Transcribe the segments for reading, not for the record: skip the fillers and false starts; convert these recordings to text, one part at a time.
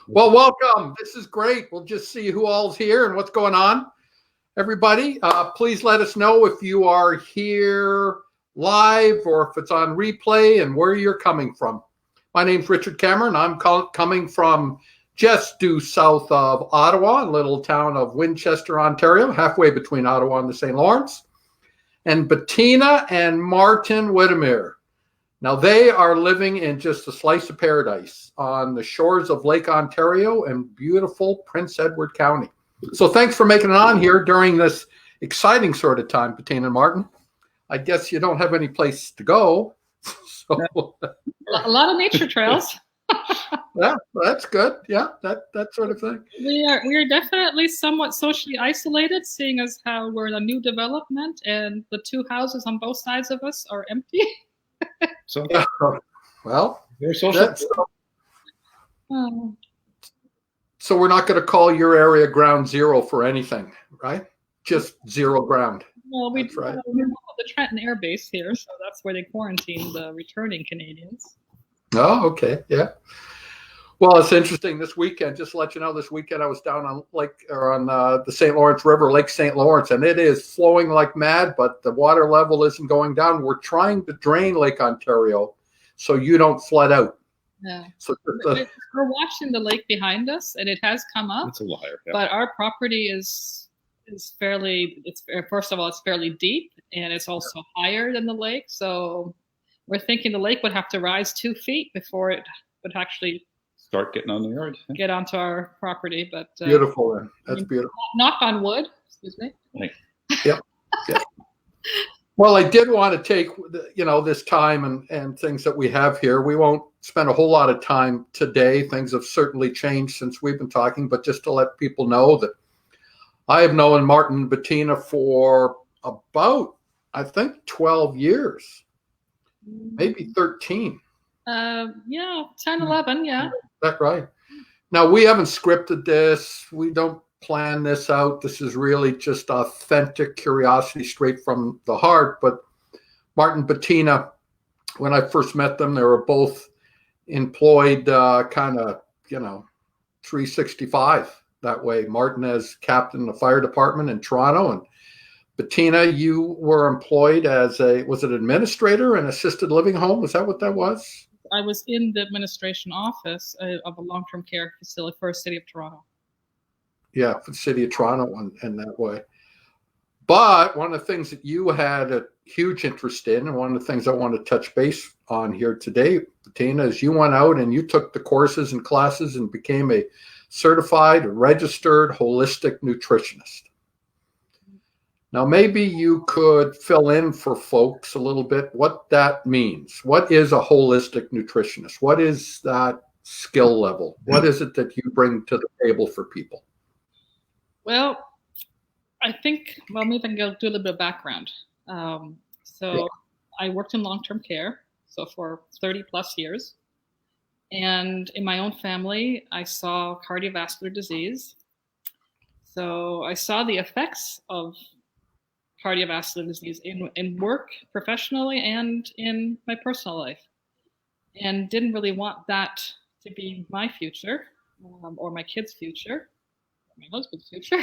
Well, welcome. This is great. We'll just see who all's here and what's going on. Everybody, please let us know if you are here live or if it's on replay and where you're coming from. My name's Richard Cameron. I'm coming from just due south of Ottawa, a little town of Winchester, Ontario, halfway between Ottawa and the St. Lawrence. And Bettina and Martin Wittemeier. Now, they are living in just a slice of paradise on the shores of Lake Ontario in beautiful Prince Edward County. So thanks for making it on here during this exciting sort of time, Bettina and Martin. I guess you don't have any place to go. So a lot of nature trails. Yeah, that's good. Yeah, that sort of thing. We are definitely somewhat socially isolated, seeing as how we're in a new development and the two houses on both sides of us are empty. So, yeah. Well, so we're not going to call your area ground zero for anything, right? Just zero ground. Well, we right. We have the Trenton Air Base here, so that's where they quarantine the returning Canadians. Oh, okay, yeah. Well, it's interesting. This weekend, just to let you know, this weekend I was down on the St. Lawrence River, Lake St. Lawrence, and it is flowing like mad, but the water level isn't going down. We're trying to drain Lake Ontario so you don't flood out. Yeah. So we're watching the lake behind us, and it has come up. It's a liar. Yeah. But our property is fairly. First of all, it's fairly deep, and it's also higher than the lake. So we're thinking the lake would have to rise 2 feet before it would actually start getting on the yard. Get onto our property. But beautiful. Then. That's beautiful. Knock on wood. Excuse me. Yep. Well, I did want to take, this time and things that we have here. We won't spend a whole lot of time today. Things have certainly changed since we've been talking, but just to let people know that I have known Martin and Bettina for about, I think, 12 years, maybe 13. 10, 11, yeah. Is that right? Now, we haven't scripted this. We don't plan this out. This is really just authentic curiosity straight from the heart. But Martin, Bettina, when I first met them, they were both employed 365 that way. Martin as captain of the fire department in Toronto, and Bettina, you were employed as was it administrator in assisted living home? Was that what that was? I was in the administration office of a long-term care facility for the city of Toronto. Yeah, for the city of Toronto and that way. But one of the things that you had a huge interest in, and one of the things I want to touch base on here today, Bettina, is you went out and you took the courses and classes and became a certified, registered, holistic nutritionist. Now, maybe you could fill in for folks a little bit what that means. What is a holistic nutritionist? What is that skill level? What is it that you bring to the table for people? Well, I think, maybe I can do a little bit of background. I worked in long-term care, so for 30 plus years. And in my own family, I saw cardiovascular disease. So I saw the effects of cardiovascular disease in work professionally and in my personal life, and didn't really want that to be my future or my kids' future, or my husband's future.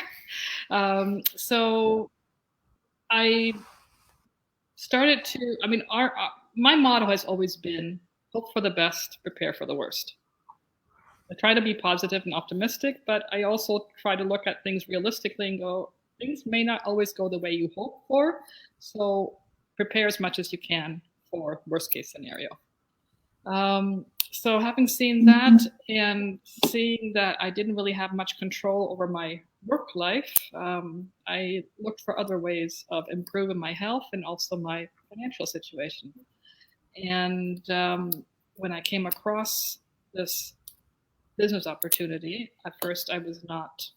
So I started to, my motto has always been hope for the best, prepare for the worst. I try to be positive and optimistic, but I also try to look at things realistically and go, things may not always go the way you hope for, so prepare as much as you can for worst case scenario. So having seen that and seeing that I didn't really have much control over my work life, I looked for other ways of improving my health and also my financial situation. And when I came across this business opportunity, at first I was not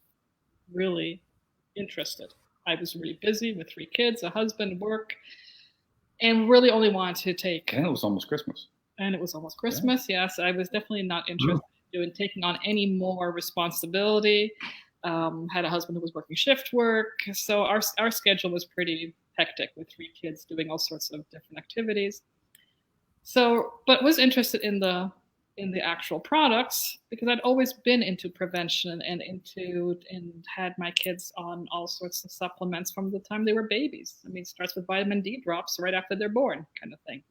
really interested. I was really busy with 3 kids, a husband, work, and really only wanted to take. And it was almost Christmas. Yes. I was definitely not interested in taking on any more responsibility. Had a husband who was working shift work. So our schedule was pretty hectic with 3 kids doing all sorts of different activities. So, but was interested in the in the actual products, because I'd always been into prevention and had my kids on all sorts of supplements from the time they were babies. I mean, it starts with vitamin D drops right after they're born, kind of thing.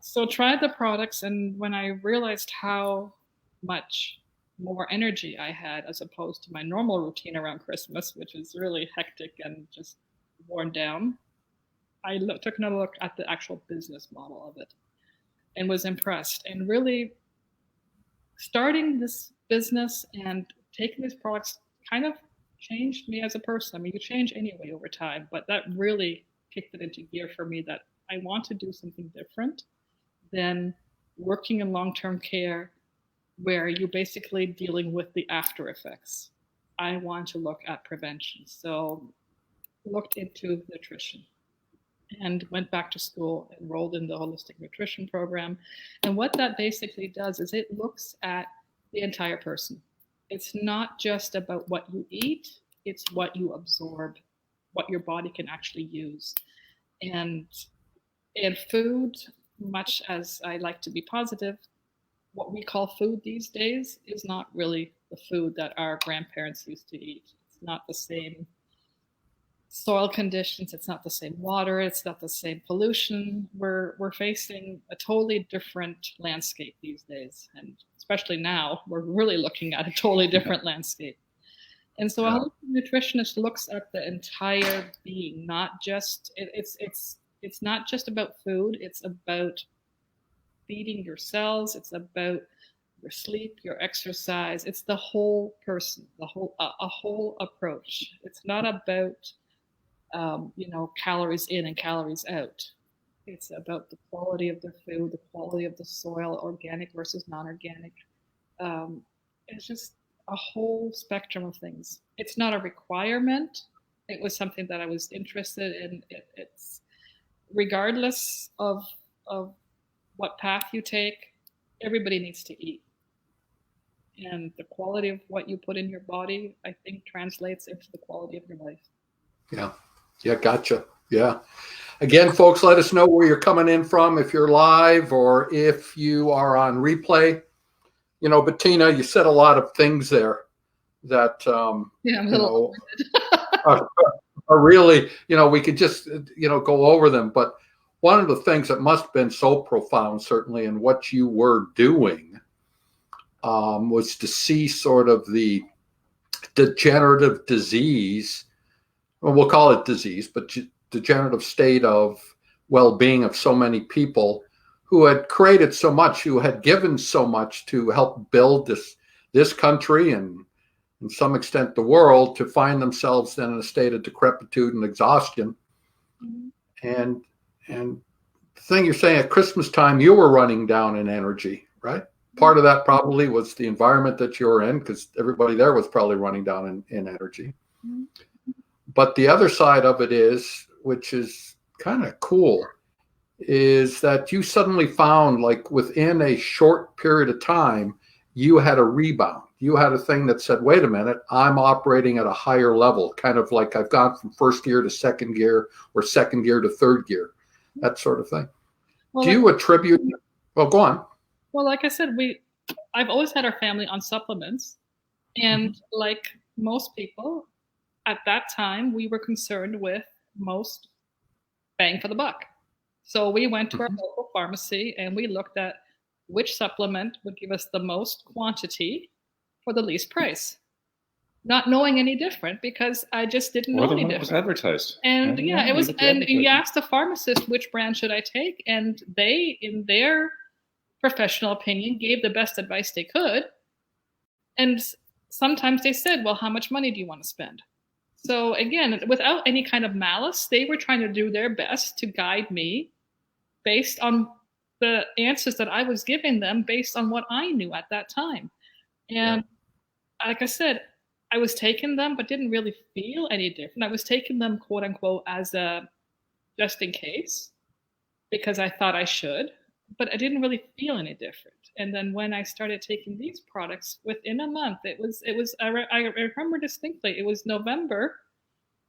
So tried the products, and when I realized how much more energy I had as opposed to my normal routine around Christmas, which is really hectic and just worn down, I took another look at the actual business model of it and was impressed. And really starting this business and taking these products kind of changed me as a person. I mean, you change anyway over time, but that really kicked it into gear for me that I want to do something different than working in long-term care where you're basically dealing with the after effects. I want to look at prevention. So looked into nutrition and went back to school, enrolled in the holistic nutrition program. And what that basically does is it looks at the entire person. It's not just about what you eat, it's what you absorb, what your body can actually use. And food, much as I like to be positive, what we call food these days is not really the food that our grandparents used to eat. It's not the same soil conditions, it's not the same water, it's not the same pollution. We're facing a totally different landscape these days, and especially now we're really looking at a totally different landscape. And so a holistic nutritionist looks at the entire being, not just it's not just about food, it's about feeding your cells, it's about your sleep, your exercise, it's the whole person, a whole approach. It's not about calories in and calories out. It's about the quality of the food, the quality of the soil, organic versus non-organic. It's just a whole spectrum of things. It's not a requirement. It was something that I was interested in. It's regardless of what path you take, everybody needs to eat. And the quality of what you put in your body, I think, translates into the quality of your life. Yeah, gotcha. Yeah. Again, folks, let us know where you're coming in from, if you're live or if you are on replay. Bettina, you said a lot of things there that, are really, we could just, go over them. But one of the things that must have been so profound, certainly, in what you were doing was to see sort of the degenerative disease, well, we'll call it disease, but degenerative state of well-being of so many people who had created so much, who had given so much to help build this country and, in some extent, the world, to find themselves then in a state of decrepitude and exhaustion. And the thing you're saying, at Christmas time, you were running down in energy, right? Part of that probably was the environment that you were in, because everybody there was probably running down in energy. But the other side of it is, which is kind of cool, is that you suddenly found, like, within a short period of time, you had a rebound. You had a thing that said, wait a minute, I'm operating at a higher level, kind of like I've gone from first gear to second gear or second gear to third gear, that sort of thing. Well, do you attribute, well, go on. Well, like I said, I've always had our family on supplements. And like most people, at that time, we were concerned with most bang for the buck. So we went to our local pharmacy and we looked at which supplement would give us the most quantity for the least price, not knowing any different, because I just didn't know any different. It was advertised. And it was, and you asked the pharmacist which brand should I take, and they, in their professional opinion, gave the best advice they could. And sometimes they said, well, how much money do you want to spend? So again, without any kind of malice, they were trying to do their best to guide me based on the answers that I was giving them, based on what I knew at that time. And like I said, I was taking them, but didn't really feel any different. I was taking them, quote unquote, as a just in case, because I thought I should, but I didn't really feel any different. And then when I started taking these products, within a month, I remember distinctly, it was November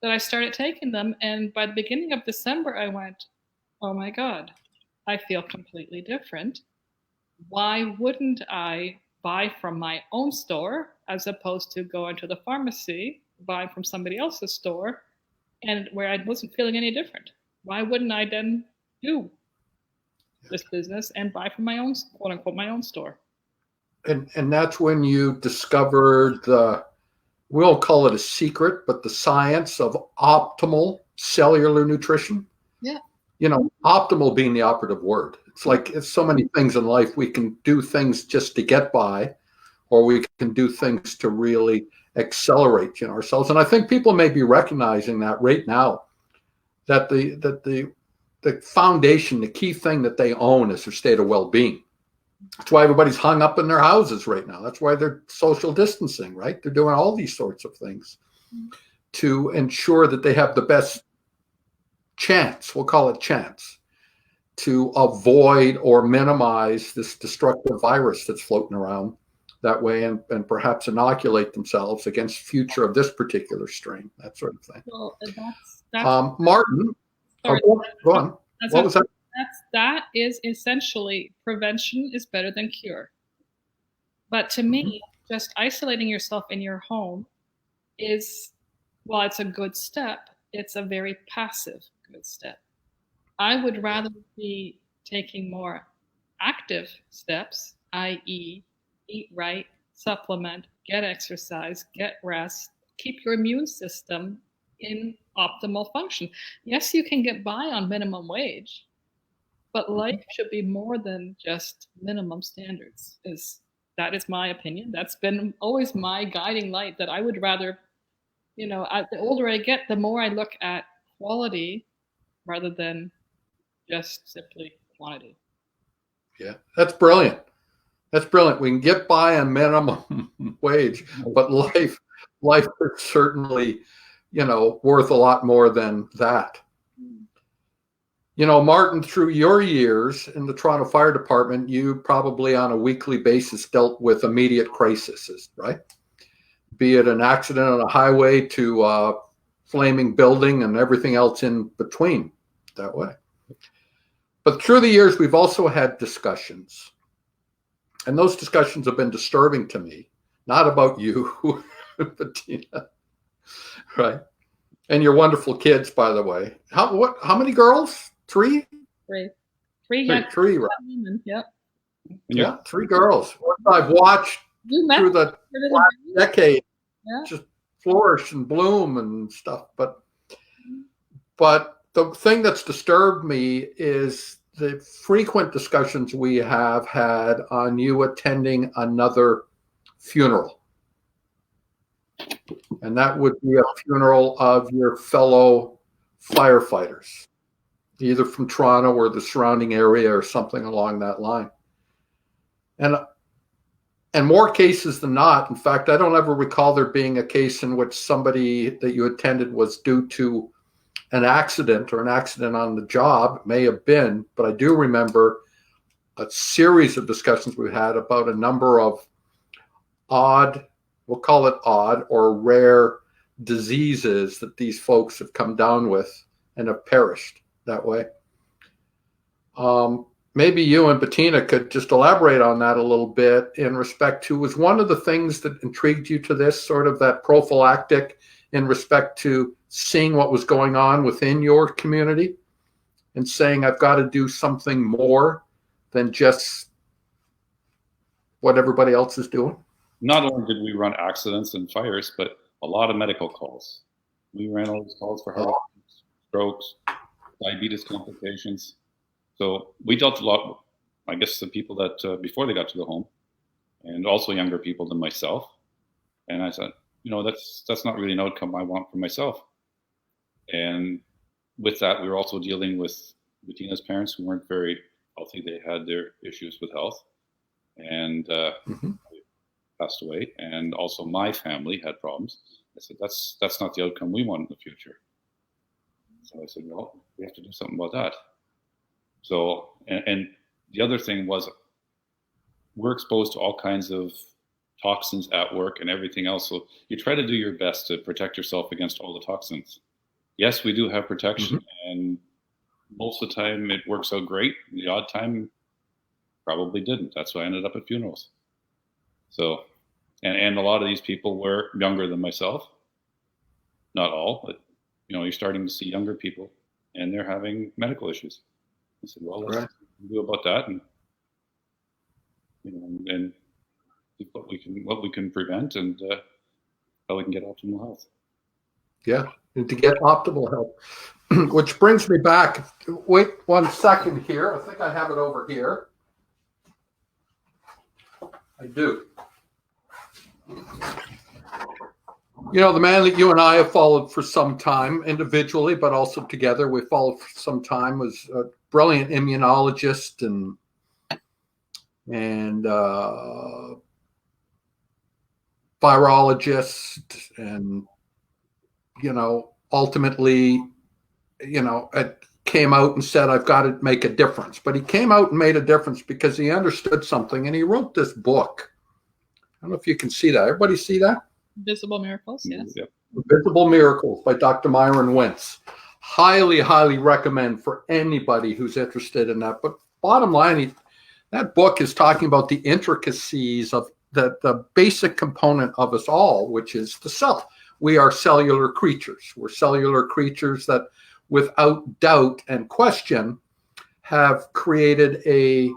that I started taking them. And by the beginning of December, I went, oh my God, I feel completely different. why wouldn't I buy from my own store as opposed to going to the pharmacy, buy from somebody else's store, and where I wasn't feeling any different? Why wouldn't I then do this business and buy from my own, quote unquote, my own store? And that's when you discovered the, we won't call it a secret, but the science of optimal cellular nutrition. Yeah. You know, optimal being the operative word. It's like it's so many things in life. We can do things just to get by, or we can do things to really accelerate, ourselves. And I think people may be recognizing that right now, that the foundation, the key thing that they own is their state of well-being. That's why everybody's hung up in their houses right now. That's why they're social distancing, right? They're doing all these sorts of things to ensure that they have the best chance, we'll call it chance, to avoid or minimize this destructive virus that's floating around that way, and perhaps inoculate themselves against future of this particular strain, that sort of thing. Well, Martin, sorry, go on. What was that? That is essentially prevention is better than cure. But to me, just isolating yourself in your home is, while it's a good step, it's a very passive good step. I would rather be taking more active steps, i.e., eat right, supplement, get exercise, get rest, keep your immune system in optimal function. Yes, you can get by on minimum wage, but life should be more than just minimum standards. That is my opinion. That's been always my guiding light, that I would rather, the older I get, the more I look at quality rather than just simply quantity. Yeah, that's brilliant. That's brilliant. We can get by on minimum wage, but life is certainly, worth a lot more than that. Martin, through your years in the Toronto Fire Department, you probably on a weekly basis dealt with immediate crises, right? Be it an accident on a highway to a flaming building and everything else in between that way. But through the years, we've also had discussions. And those discussions have been disturbing to me, not about you, Bettina, right? And your wonderful kids, by the way. How many girls? Three? Three, Three, right? Yep. Yeah, 3 girls. I've watched through the last decade just flourish and bloom and stuff. But the thing that's disturbed me is the frequent discussions we have had on you attending another funeral. And that would be a funeral of your fellow firefighters, either from Toronto or the surrounding area or something along that line. And more cases than not, in fact, I don't ever recall there being a case in which somebody that you attended was due to an accident or an accident on the job. It may have been, but I do remember a series of discussions we had about a number of odd, we'll call it odd or rare diseases that these folks have come down with and have perished that way. Maybe you and Bettina could just elaborate on that a little bit in respect to, was one of the things that intrigued you to this, sort of that prophylactic in respect to seeing what was going on within your community and saying, I've got to do something more than just what everybody else is doing? Not only did we run accidents and fires, but a lot of medical calls. We ran all these calls for heart strokes, diabetes complications. So we dealt a lot, I guess, the people that before they got to the home, and also younger people than myself. And I said, that's not really an outcome I want for myself. And with that, we were also dealing with Bettina's parents who weren't very healthy. They had their issues with health and passed away. And also my family had problems. I said, that's not the outcome we want in the future. So I said, well, we have to do something about that. So, and the other thing was, we're exposed to all kinds of toxins at work and everything else. So you try to do your best to protect yourself against all the toxins. Yes, we do have protection, and most of the time it works out great. The odd time probably didn't. That's why I ended up at funerals. So, and a lot of these people were younger than myself. Not all, but you're starting to see younger people, and they're having medical issues. I said, well, let's do about that, and and see what we can prevent, and how we can get optimal health. Yeah, and to get optimal health, which brings me back. Wait 1 second here. I think I have it over here. I do. The man that you and I have followed for some time, individually, but also together, we followed for some time, was a brilliant immunologist and virologist, and ultimately, it came out and said, I've got to make a difference. But he came out and made a difference because he understood something, and he wrote this book. I don't know if you can see that. Everybody see that? Visible Miracles, yes. Yep. Visible Miracles by Dr. Myron Wentz. Highly, highly recommend for anybody who's interested in that. But bottom line, that book is talking about the intricacies of the basic component of us all, which is the cell. We are cellular creatures. We're cellular creatures that, without doubt and question, have created a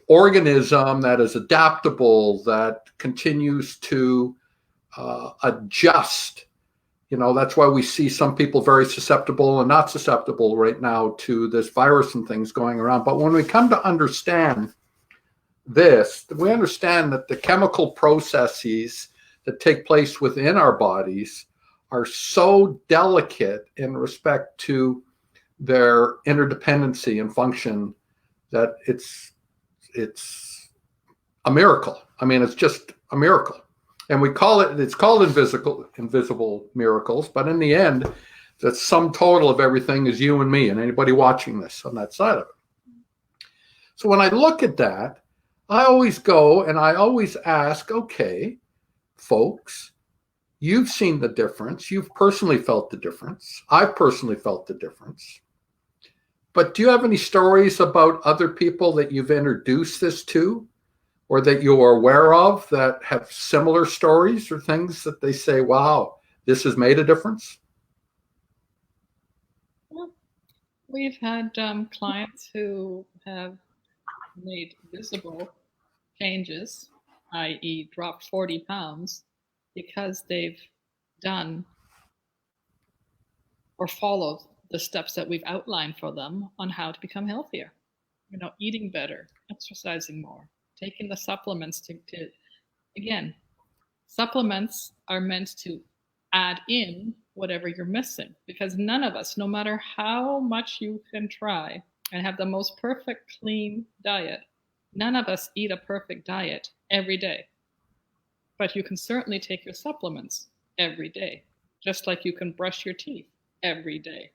organism that is adaptable, that continues to adjust. That's why we see some people very susceptible and not susceptible right now to this virus and things going around. But when we come to understand this, we understand that the chemical processes that take place within our bodies are so delicate in respect to their interdependency and function that it's a miracle. I mean, it's just a miracle. And it's called invisible miracles, but in the end, the sum total of everything is you and me and anybody watching this on that side of it. So when I look at that, I always go and I always ask, okay, folks, you've seen the difference. You've personally felt the difference. I've personally felt the difference. But do you have any stories about other people that you've introduced this to, or that you are aware of, that have similar stories or things that they say, wow, this has made a difference? Well, we've had clients who have made visible changes, i.e. dropped 40 pounds, because they've done or followed the steps that we've outlined for them on how to become healthier. Eating better, exercising more, taking the supplements to again, supplements are meant to add in whatever you're missing, because none of us, no matter how much you can try and have the most perfect clean diet, none of us eat a perfect diet every day. But you can certainly take your supplements every day, just like you can brush your teeth every day.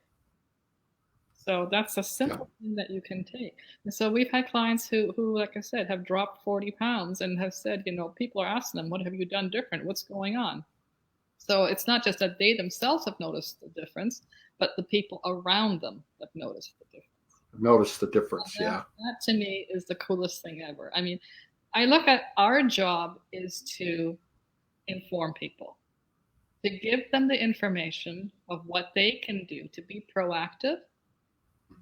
So that's a simple thing that you can take. And so we've had clients who, like I said, have dropped 40 pounds and have said, people are asking them, what have you done different? What's going on? So it's not just that they themselves have noticed the difference, but the people around them have noticed the difference. Notice the difference, yeah. That to me is the coolest thing ever. I mean, I look at our job is to inform people, to give them the information of what they can do to be proactive,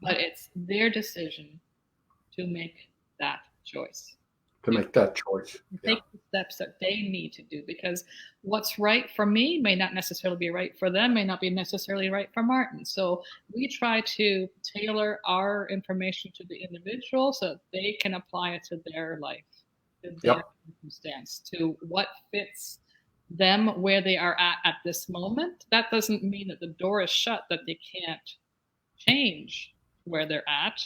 but it's their decision to make that choice. To make that choice. Take the steps that they need to do, because what's right for me may not necessarily be right for them, may not be necessarily right for Martin. So we try to tailor our information to the individual so that they can apply it to their life, to their circumstance, to what fits them where they are at this moment. That doesn't mean that the door is shut, that they can't change where they're at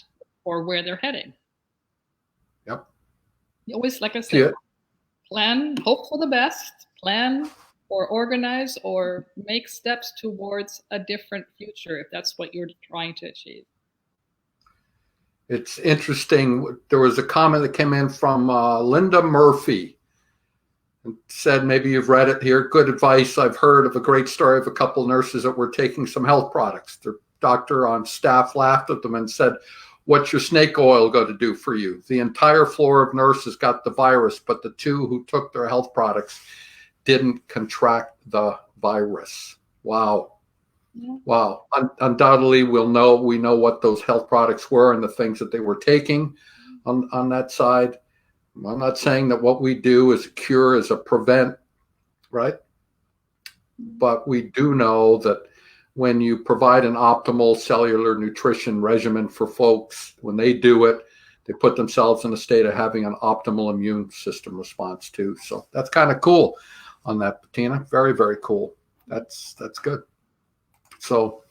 or where they're heading. Yep. You always, like I said, plan, hope for the best, plan or organize or make steps towards a different future if that's what you're trying to achieve. It's interesting. There was a comment that came in from Linda Murphy. It said, maybe you've read it here. Good advice. I've heard of a great story of a couple nurses that were taking some health products. Their doctor on staff laughed at them and said, what's your snake oil going to do for you? The entire floor of nurses got the virus, but the 2 who took their health products didn't contract the virus. Wow. Yeah. Wow. Undoubtedly, we know what those health products were and the things that they were taking on that side. I'm not saying that what we do is a cure, is a prevent, right? But we do know that when you provide an optimal cellular nutrition regimen for folks, when they do it, they put themselves in a state of having an optimal immune system response too. So that's kind of cool on that, Bettina. Very, very cool. That's good. So,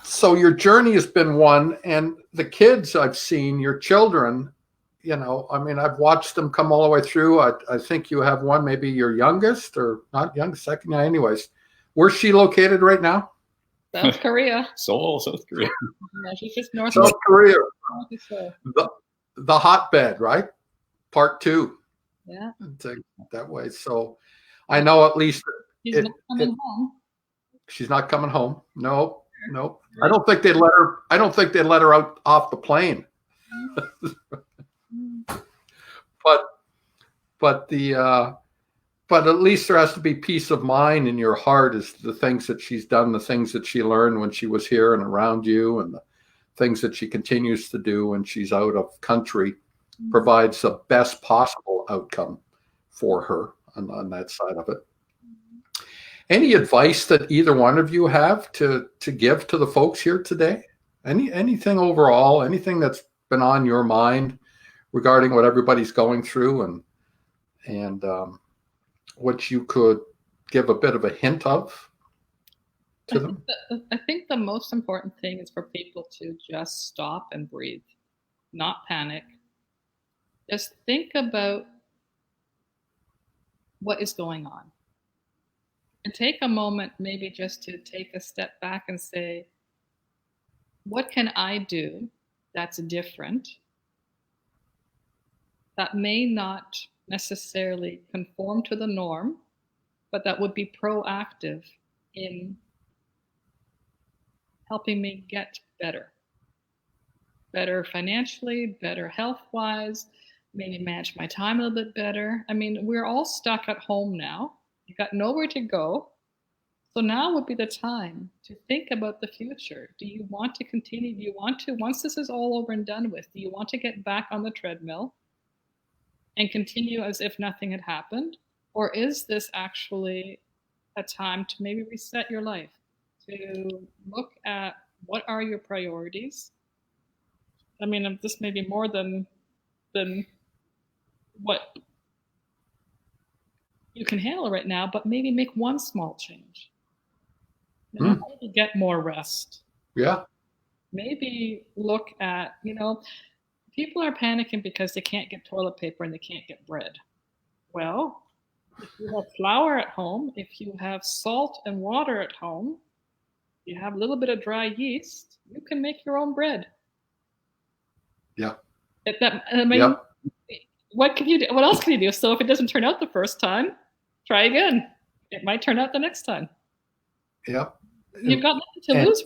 so your journey has been one, and the kids I've seen, your children, you know, I mean, I've watched them come all the way through. I think you have one, maybe your youngest, or not youngest, second. Anyways, where's she located right now? South Korea. Seoul, South Korea. Yeah, she's just north South Korea. of Seoul. The hotbed, right? Part 2. Yeah. That way. So I know at least She's not coming home. She's not coming home. No. I don't think they'd let her out off the plane. But at least there has to be peace of mind in your heart as the things that she's done, the things that she learned when she was here and around you, and the things that she continues to do when she's out of country provides the best possible outcome for her on that side of it. Any advice that either one of you have to give to the folks here today? Anything overall, anything that's been on your mind regarding what everybody's going through and what you could give a bit of a hint of to them? I think the most important thing is for people to just stop and breathe, not panic. Just think about what is going on. And take a moment maybe just to take a step back and say, what can I do that's different, that may not necessarily conform to the norm, but that would be proactive in helping me get better financially, better health-wise, maybe manage my time a little bit better. I mean, we're all stuck at home now. You've got nowhere to go. So now would be the time to think about the future. Do you want to continue? Do you want to, once this is all over and done with, do you want to get back on the treadmill and continue as if nothing had happened? Or is this actually a time to maybe reset your life, to look at what are your priorities? I mean, this may be more than what you can handle right now, but maybe make one small change. Maybe get more rest. Yeah. Maybe look at, people are panicking because they can't get toilet paper and they can't get bread. Well, if you have flour at home, if you have salt and water at home, you have a little bit of dry yeast, you can make your own bread. Yeah. What can you do? What else can you do? So if it doesn't turn out the first time, try again. It might turn out the next time. Yeah. You've got nothing to lose.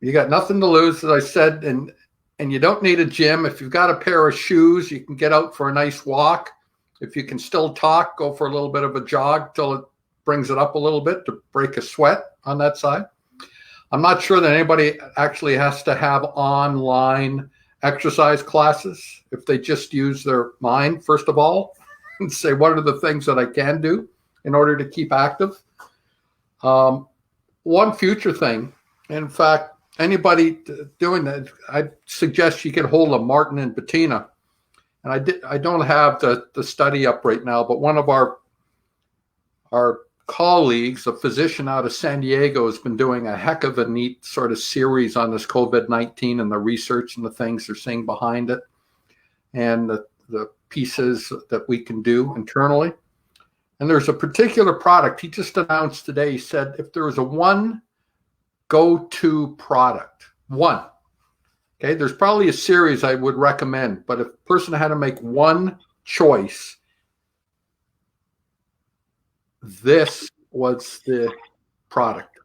You got nothing to lose, as I said, and you don't need a gym. If you've got a pair of shoes, you can get out for a nice walk. If you can still talk, go for a little bit of a jog till it brings it up a little bit to break a sweat on that side. I'm not sure that anybody actually has to have online exercise classes. If they just use their mind, first of all, and say, what are the things that I can do in order to keep active? One future thing, in fact, anybody doing that, I suggest you get hold of Martin and Bettina. And I don't have the study up right now, but one of our colleagues, a physician out of San Diego, has been doing a heck of a neat sort of series on this COVID-19 and the research and the things they're seeing behind it and the pieces that we can do internally. And there's a particular product he just announced today. He said if there was a one go-to product, one, okay, there's probably a series I would recommend, but if a person had to make one choice, this was the product.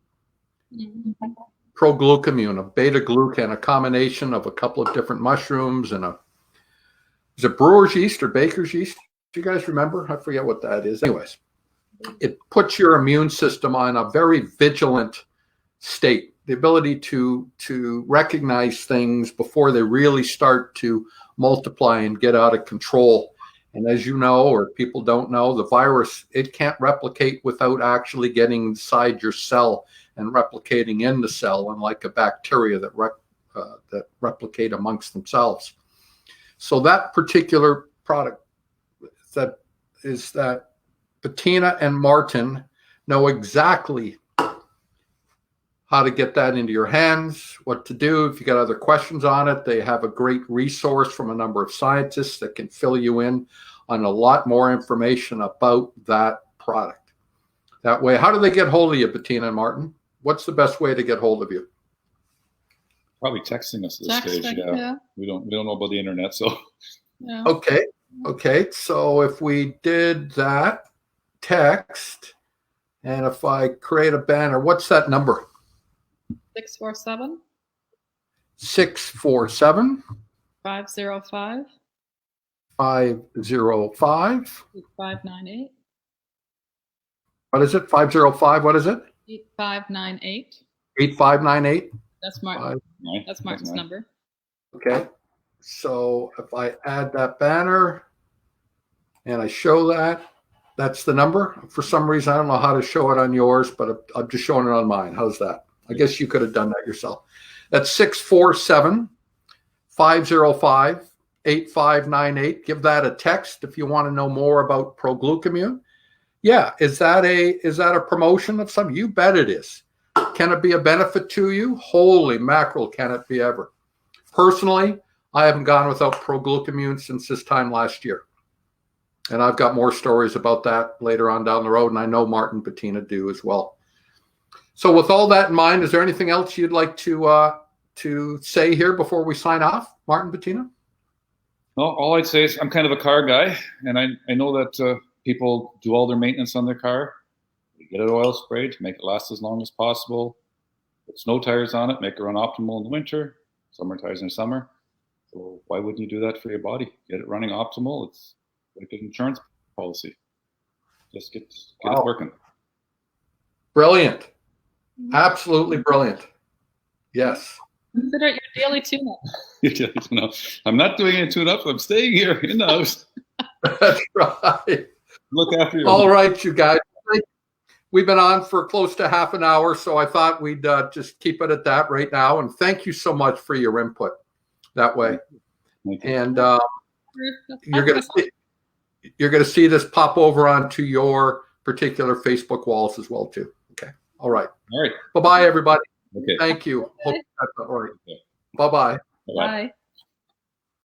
proglucamine, a beta-glucan, a combination of a couple of different mushrooms and is it brewer's yeast or baker's yeast? Do you guys remember? I forget what that is. Anyways, it puts your immune system on a very vigilant state, the ability to recognize things before they really start to multiply and get out of control. And as you know, or people don't know, the virus, it can't replicate without actually getting inside your cell and replicating in the cell, unlike a bacteria that replicate amongst themselves. So that particular product that Bettina and Martin know exactly how to get that into your hands, what to do. If you got other questions on it, they have a great resource from a number of scientists that can fill you in on a lot more information about that product. That way, how do they get hold of you, Bettina and Martin? What's the best way to get hold of you? Probably texting us at this stage. Yeah. We don't know about the internet, so. Yeah. Okay. So if we did that, text, and if I create a banner, what's that number? 647 647 505 505 8598. What is it? 505. What is it? 8598. 8598. That's Martin. That's Martin's number. Okay. So if I add that banner and I show that, that's the number. For some reason, I don't know how to show it on yours, but I'm just showing it on mine. How's that? I guess you could have done that yourself. That's 647 505 8598. Give that a text if you want to know more about proglucamine. Yeah, is that a promotion of some? You bet it is. Can it be a benefit to you? Holy mackerel, can it be ever? Personally, I haven't gone without proglucamine since this time last year. And I've got more stories about that later on down the road, and I know Martin and Bettina do as well. So with all that in mind, is there anything else you'd like to say here before we sign off, Martin, Bettina? No, all I'd say is I'm kind of a car guy, and I know that people do all their maintenance on their car. They get it oil sprayed to make it last as long as possible. Put snow tires on it, make it run optimal in the winter, summer tires in the summer. So why wouldn't you do that for your body? Get it running optimal. It's like an insurance policy. Just get it working. Brilliant. Absolutely brilliant. Yes. Consider it your daily tune-up. I'm not doing a tune-up. I'm staying here in the house. That's right. Look after your All right, you guys. We've been on for close to half an hour, so I thought we'd just keep it at that right now. And thank you so much for your input that way. And you're going to see this pop over onto your particular Facebook walls as well, too. Okay. All right. All right. Bye-bye, everybody. Okay. Thank you. Okay. Hope that's all right. Okay. Bye-bye. Bye.